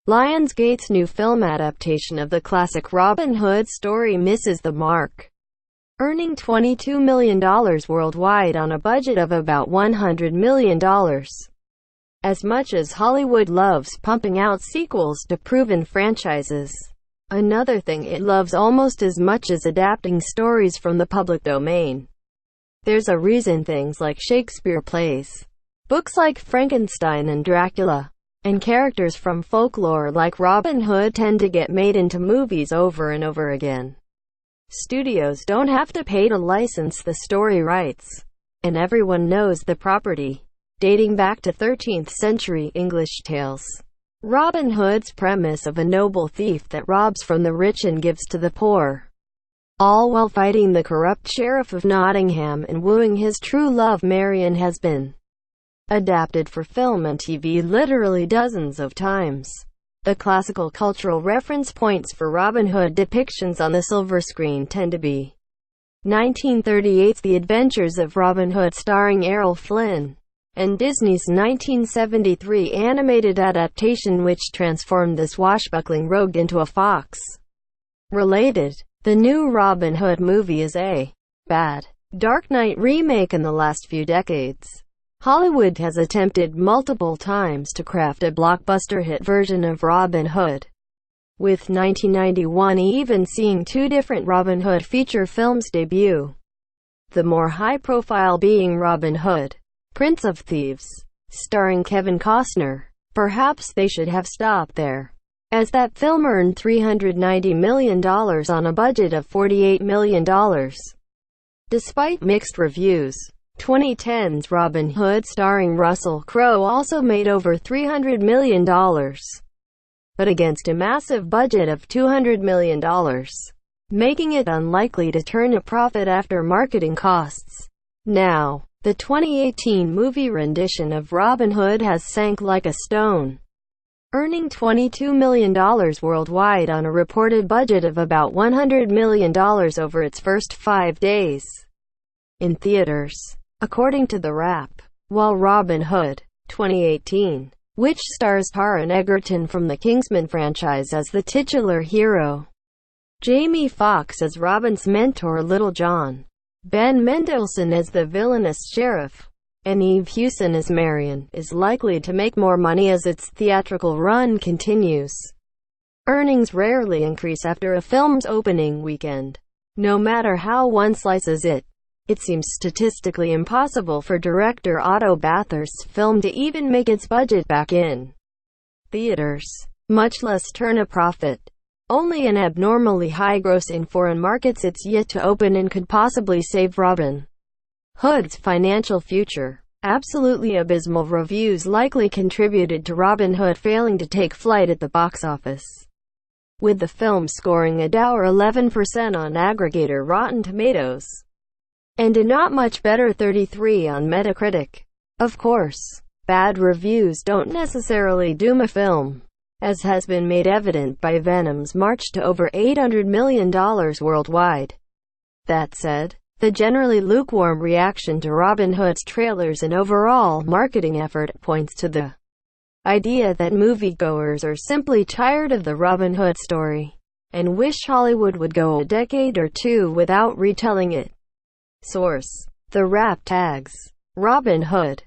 Lionsgate's new film adaptation of the classic Robin Hood story misses the mark, earning $22 million worldwide on a budget of about $100 million. As much as Hollywood loves pumping out sequels to proven franchises, another thing it loves almost as much as adapting stories from the public domain. There's a reason things like Shakespeare plays, books like Frankenstein and Dracula, and characters from folklore like Robin Hood tend to get made into movies over and over again. Studios don't have to pay to license the story rights, and everyone knows the property, dating back to 13th century English tales. Robin Hood's premise of a noble thief that robs from the rich and gives to the poor, all while fighting the corrupt sheriff of Nottingham and wooing his true love Marian, has been adapted for film and TV literally dozens of times. The classical cultural reference points for Robin Hood depictions on the silver screen tend to be 1938's The Adventures of Robin Hood starring Errol Flynn, and Disney's 1973 animated adaptation which transformed the swashbuckling rogue into a fox. Related, the new Robin Hood movie is a bad Dark Knight remake. In the last few decades, Hollywood has attempted multiple times to craft a blockbuster hit version of Robin Hood, with 1991 even seeing two different Robin Hood feature films debut, the more high-profile being Robin Hood, Prince of Thieves, starring Kevin Costner. Perhaps they should have stopped there, as that film earned $390 million on a budget of $48 million. Despite mixed reviews, 2010's Robin Hood starring Russell Crowe also made over $300 million, but against a massive budget of $200 million, making it unlikely to turn a profit after marketing costs. Now, the 2018 movie rendition of Robin Hood has sank like a stone, earning $22 million worldwide on a reported budget of about $100 million over its first 5 days in theaters, according to The Wrap. While Robin Hood 2018, which stars Taron Egerton from the Kingsman franchise as the titular hero, Jamie Foxx as Robin's mentor Little John, Ben Mendelsohn as the villainous sheriff, and Eve Hewson as Marian, is likely to make more money as its theatrical run continues. Earnings rarely increase after a film's opening weekend. No matter how one slices it, it seems statistically impossible for director Otto Bathurst's film to even make its budget back in theaters, much less turn a profit. Only an abnormally high gross in foreign markets it's yet to open and could possibly save Robin Hood's financial future. Absolutely abysmal reviews likely contributed to Robin Hood failing to take flight at the box office, with the film scoring a dour 11% on aggregator Rotten Tomatoes, and a not much better 33 on Metacritic. Of course, bad reviews don't necessarily doom a film, as has been made evident by Venom's march to over $800 million worldwide. That said, the generally lukewarm reaction to Robin Hood's trailers and overall marketing effort points to the idea that moviegoers are simply tired of the Robin Hood story, and wish Hollywood would go a decade or two without retelling it. Source: The Wrap tags Robin Hood